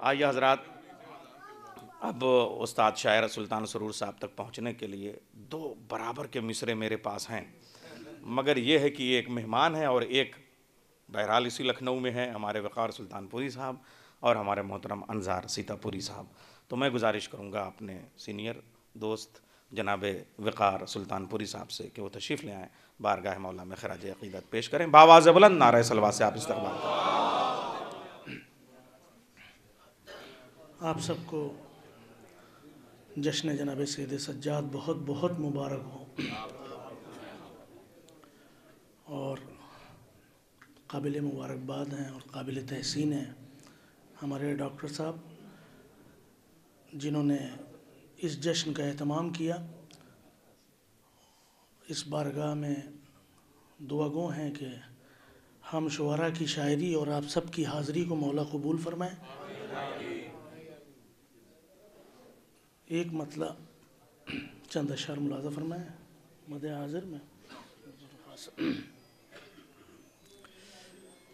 आइए हजरात, अब उस्ताद शायर सुल्तान सरूर साहब तक पहुंचने के लिए दो बराबर के मिसरे मेरे पास हैं, मगर ये है कि एक मेहमान है और एक बहरहाल इसी लखनऊ में है, हमारे वक़ार सुल्तानपुरी साहब और हमारे मोहतरम अंजार सीतापुरी साहब। तो मैं गुजारिश करूँगा अपने सीनियर दोस्त जनाब वक़ार सुल्तानपुरी साहब से कि वो तशरीफ़ ले आएँ, बारगाह मौला में खराज अक़ीदत पेश करें। बावाज़ बुलंद नारे सलवा से आप इस्तक़बाल करें। आप सबको जश्न जनाब सैयद सज्जाद बहुत बहुत मुबारक हो और काबिल मुबारकबाद हैं और काबिल तहसीन हैं हमारे डॉक्टर साहब, जिन्होंने इस जश्न का एहतमाम किया। इस बारगाह में दुआ गो हैं कि हम शुअरा की शायरी और आप सब की हाज़री को मौला कबूल फरमाएँ। एक मतलब चंद अशआर मुलाज़ा फरमाएँ मद हाज़िर में।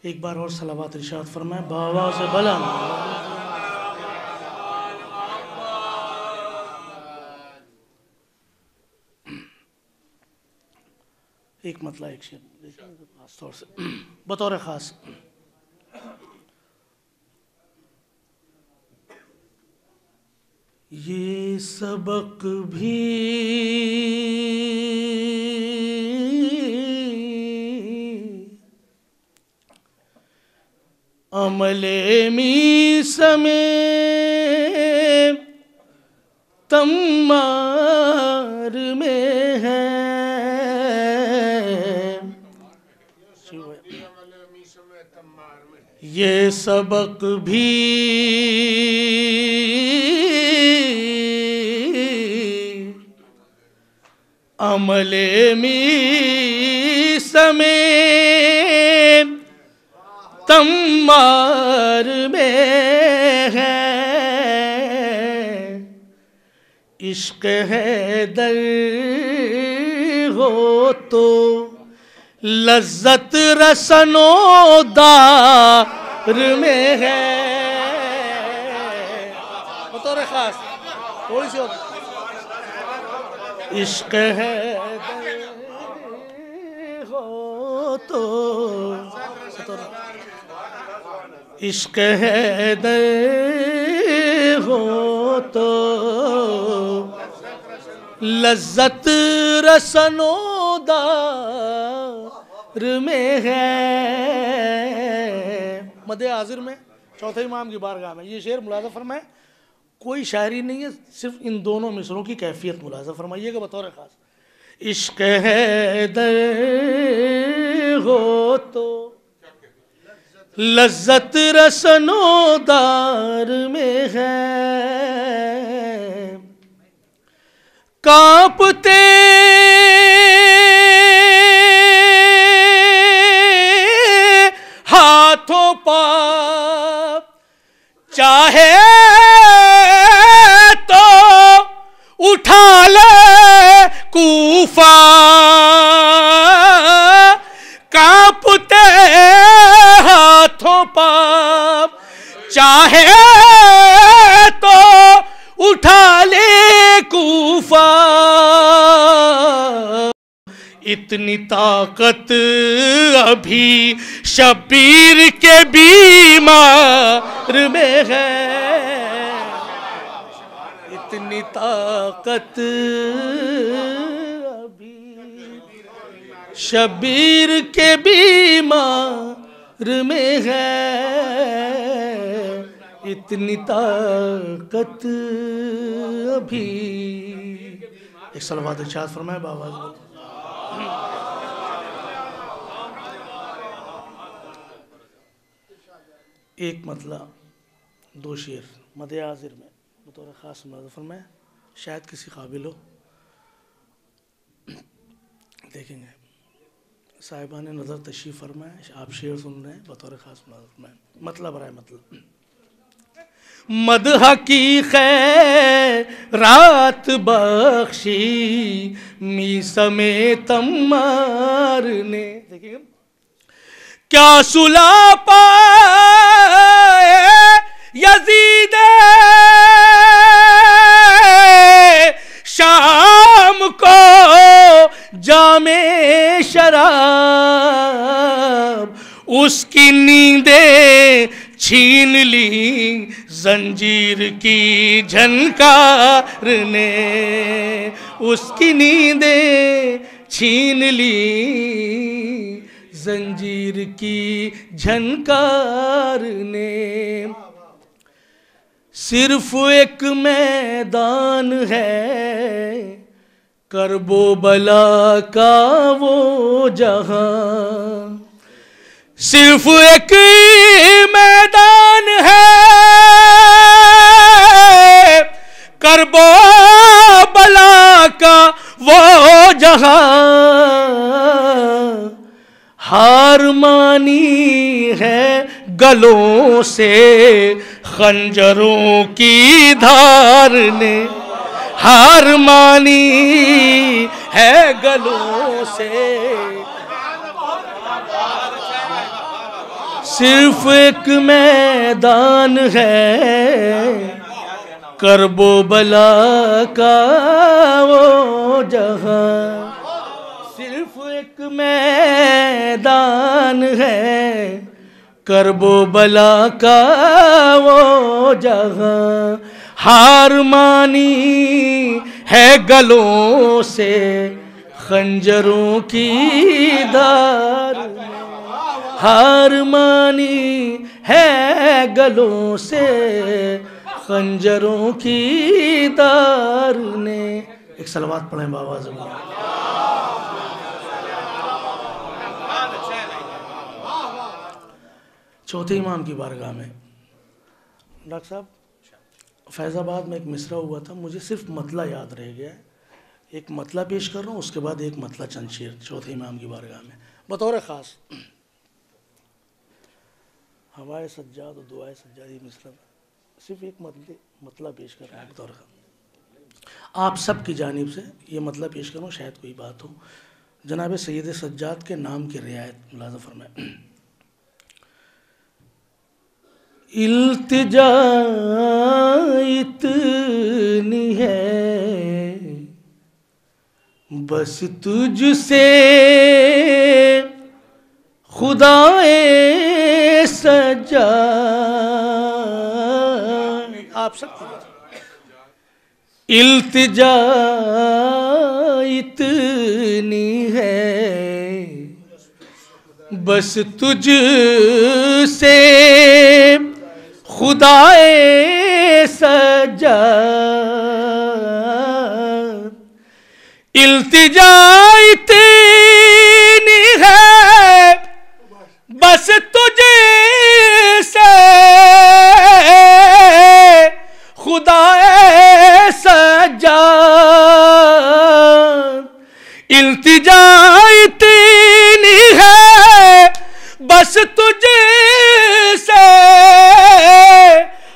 एक बार और सलावत इरशाद फरमाएँ बावाज़ बुलंद। एक मतलब एक शेर खास तौर से बतौर ख़ास ये सबक भी अमले मी समें तम्मार में है। ये सबक भी अमले मी समें तम्मार में है। इश्क है दर हो तो लज्जत रसनोदार में है। बतौर खास थोड़ी सी होगी। इश्क है हो तो इश्क है दर हो तो लज्जत रसनोदार में है। मद हाज़िर में चौथे इमाम की बारगाह में ये शेर मुलाज़ा फरमाए। कोई शायरी नहीं है, सिर्फ इन दोनों मिसरों की कैफियत मुलाज़ा फरमाइएगा बतौर ख़ास। इश्क है दर हो तो लज्जत रसनोदार में है। कांपते हाथों पाँव चाहे तो उठा ले कूफा। कांपते हाथों पाँव चाहे तो उठा ले कूफा। इतनी ताकत अभी शबीर के बीमार में है। इतनी ताकत अभी शबीर के बीमार में है। इतनी ताकत अभी। एक सलवात इरशाद फरमाए बाबा। एक मतलब दो शेर मद हाज़िर में बतौर ख़ास मुलाज़ा फरमाए। शायद किसी काबिल हो। देखेंगे साहिबान नज़र तशरीफ़ फरमाए। आप शेर सुन रहे हैं बतौर ख़ास मुलाज़ा फरमाए। मतलब रहा है मतलब मदह की खैरात बख्शी मी समेत अम्मार ने। देखिए क्या सुला पाए यजीद छीन ली जंजीर की झनकार ने, उसकी नींदें छीन ली जंजीर की झनकार ने। सिर्फ एक मैदान है करबो बला का वो जहां, सिर्फ एक मैदान है करबो बला का वो जहां। हार मानी है गलों से खंजरों की धार ने, हार मानी है गलों से। सिर्फ एक मैदान है करबो बला का वो जहां, सिर्फ एक मैदान है करबो बला का वो जहां। हार मानी है गलों से खंजरों की धार, हार मानी है गलों से खंजरों की धार ने। एक सलवात पढ़ें बाबा ज़मीन। चौथे इमाम की बारगाह में डॉक्टर साहब फैज़ाबाद में एक मिसरा हुआ था, मुझे सिर्फ मतला याद रह गया है। एक मतला पेश कर रहा हूँ, उसके बाद एक मतला चंद शेर चौथे इमाम की बारगाह में बतौर ख़ास। हवाए सज्जाद और दुआए सज्जाद ये मिसरा सिर्फ एक मतला पेश कर रहा है बतौर ख़ास। आप सब की जानिब से ये मतला पेश करूँ, शायद कोई बात हो। जनाब सैयद सज्जाद के नाम की रियायत मुलाज़ा फरमाए। इल्तिजा इतनी है बस तुझसे खुदाए सज्जा। आप सब इल्तिजा इतनी है बस तुझसे खुदाए सज्जा। इल्तिजा इतनी है बस तुझसे खुदाए सज्जा। इल्तिजा इतनी है बस तुझसे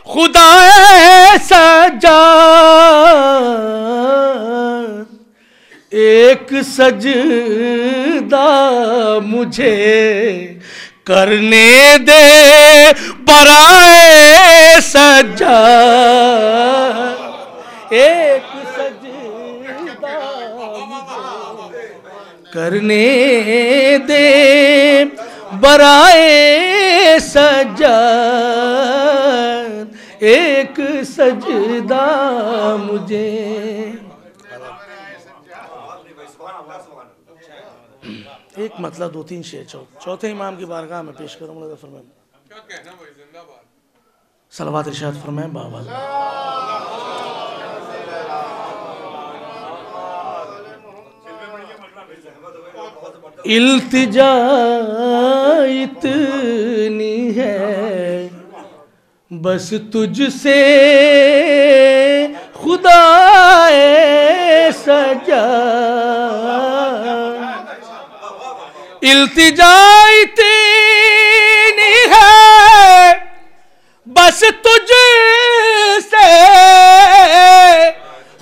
खुदाए सज्जा। एक सजदा मुझे करने दे बराए सज्जा। एक सजदा मुझे करने दे बराए सज्जा। एक सजदा मुझे। एक मतलब दो तीन शेर चौथे इमाम की बारगाह में पेश करूँगा। फरमाए सलवात इरशाद फरमाए बाबा। इल्तिजा इतनी है बस तुझसे खुदाए सजा। इल्तिजा इतनी है बस तुझसे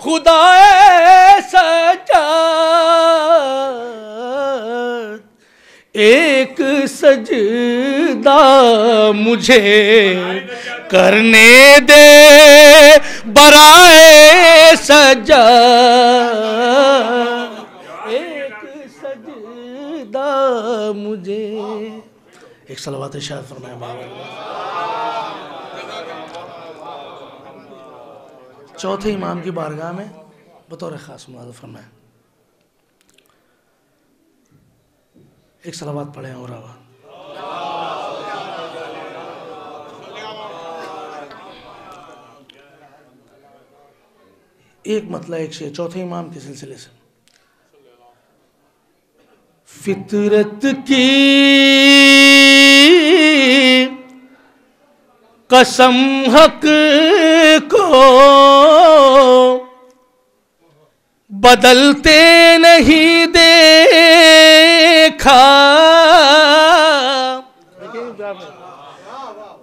खुदाए सजा। एक सजदा मुझे करने दे बराए सजा। एक सजदा मुझे। एक सलावत इरशाद फरमाया बाबा। चौथे इमाम की बारगाह में बतौर ख़ास मुलाज़ा फरमाया। एक सलावत पढ़े और आवाज़। एक मतला एक शेर चौथे इमाम के सिलसिले से। फितरत की कसम हक को बदलते नहीं देखा। देखिए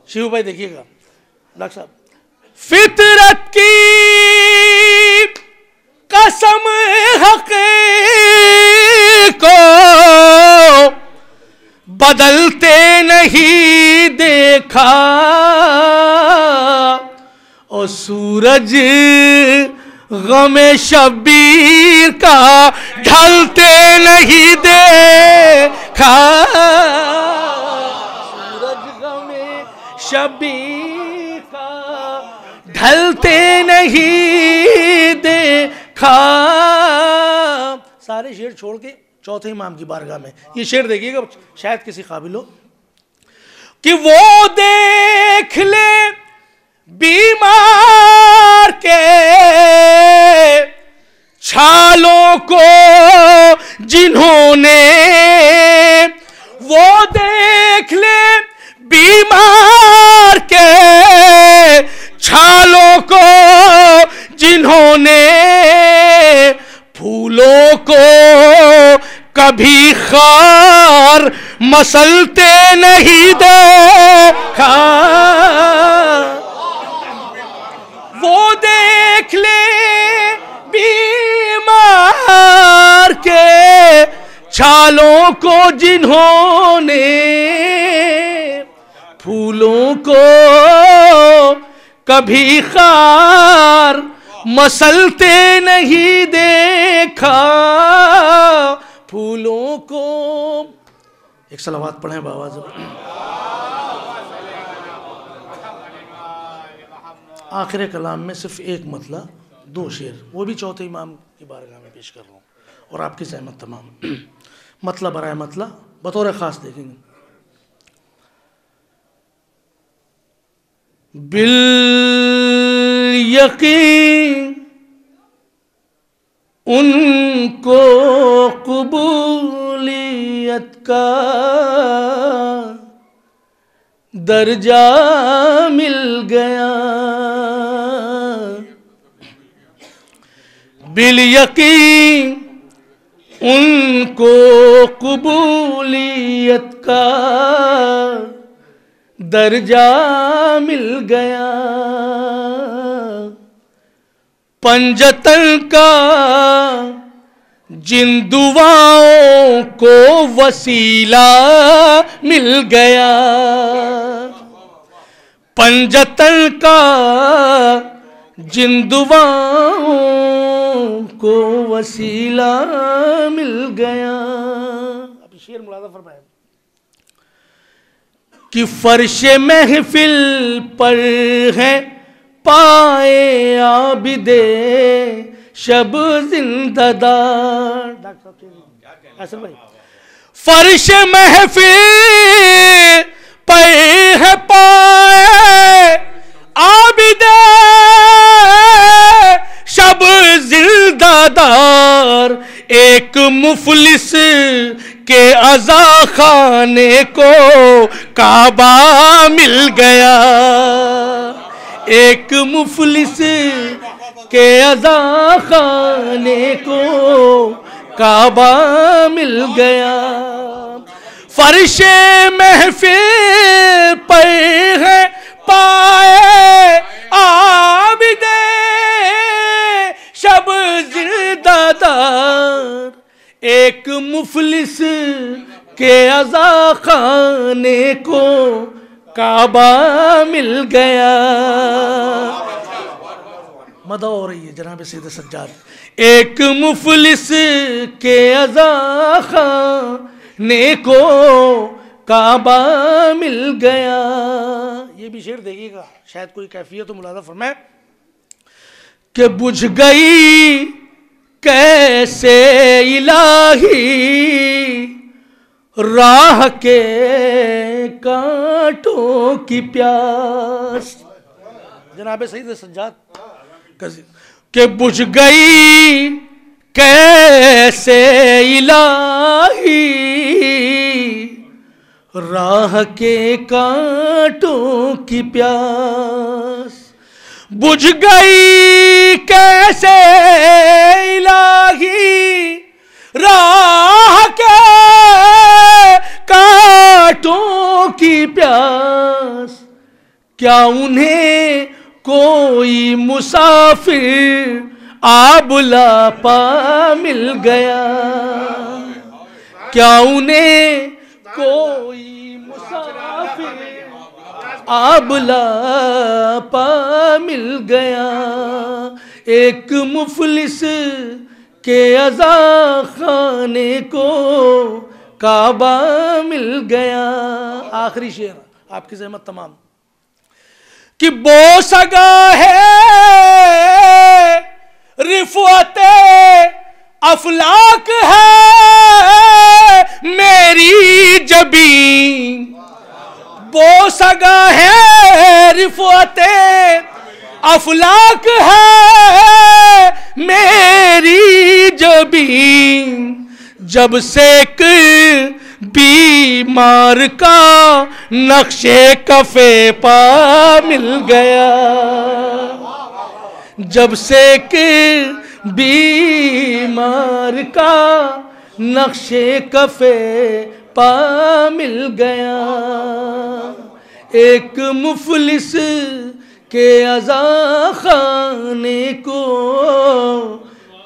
शिव भाई देखिएगा डॉक्टर साहब। फितरत की कसम हक को बदलते नहीं देखा और सूरज गमे शब्बीर का ढलते नहीं देखा। सूरज गमे शब्बीर का ढलते नहीं देखा। सारे शेर छोड़ के चौथे इमाम की बारगाह में ये शेर देखिएगा, शायद किसी काबिल हो कि वो देख ले बीमार के छालों को जिन्होंने, वो देख ले बीमार के छालों को जिन्होंने फूलों को कभी खार मसलते नहीं देखा। वो देख ले बीमार के छालों को जिन्होंने फूलों को कभी खार मसलते नहीं देखा। फूलों को एक सलावत पढ़ें बाबा जब। आखिर कलाम में सिर्फ एक मतला दो शेर, वो भी चौथे इमाम की बारगाह में पेश कर रहा हूँ और आपकी सहमत तमाम। मतला बराए मतला बतौर ख़ास देखेंगे। बिल यकीन उनको कबूलियत का दर्जा मिल गया। बिल यकीन उनको कबूलियत का दर्जा मिल गया। पंजतन का जिन दुआओं को वसीला मिल गया। पंजतन का जिन दुआओं को वसीला मिल गया। अभी शेर मुलाज़ा फरमाया कि फर्श महफिल पर है पाए आबिदे शब जिंदादार। डॉक्टर भाई फर्श महफिल पर है पाए आबिदे शब जिंदादार। एक मुफलिस के अज़ा खाने को काबा मिल गया। एक मुफलिस के अज़ा खाने को काबा मिल गया। फर्श महफिल पर है पाए आबिदे शब जिंदादार। एक मुफलिस के अज़ा खाने को काबा मिल गया। मदा हो रही है जनाब सैयद सज्जाद। एक मुफलिस के अज़ा खाने को काबा मिल गया। ये भी शेर देखिएगा, शायद कोई कैफियत तो मुलाजा फरमाए कि बुझ गई कैसे इलाही राह के कांटों की प्यास। जनाब सईद सज्जाद के बुझ गई कैसे इलाही राह के कांटों की प्यास। बुझ गई कैसे इलाही राह के कांटों की प्यास। क्या उन्हें कोई मुसाफिर आबला पा मिल गया। क्या उन्हें कोई मुसाफिर आबला पा मिल गया। एक मुफलिस के अज़ा खाने को काबा मिल गया। आखिरी शेर आपकी ज़हमत तमाम कि बोसगा है रिफ़अते अफलाक है मेरी जबीन। बोसगा है रिफ़अते अफलाक है मेरी जबीन। जब से बीमार का नक्शे कफे पा मिल गया। जब से बीमार का नक्शे कफे पा मिल गया। एक मुफलिस के अज़ा खाने को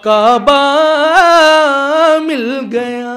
काबा मिल गया।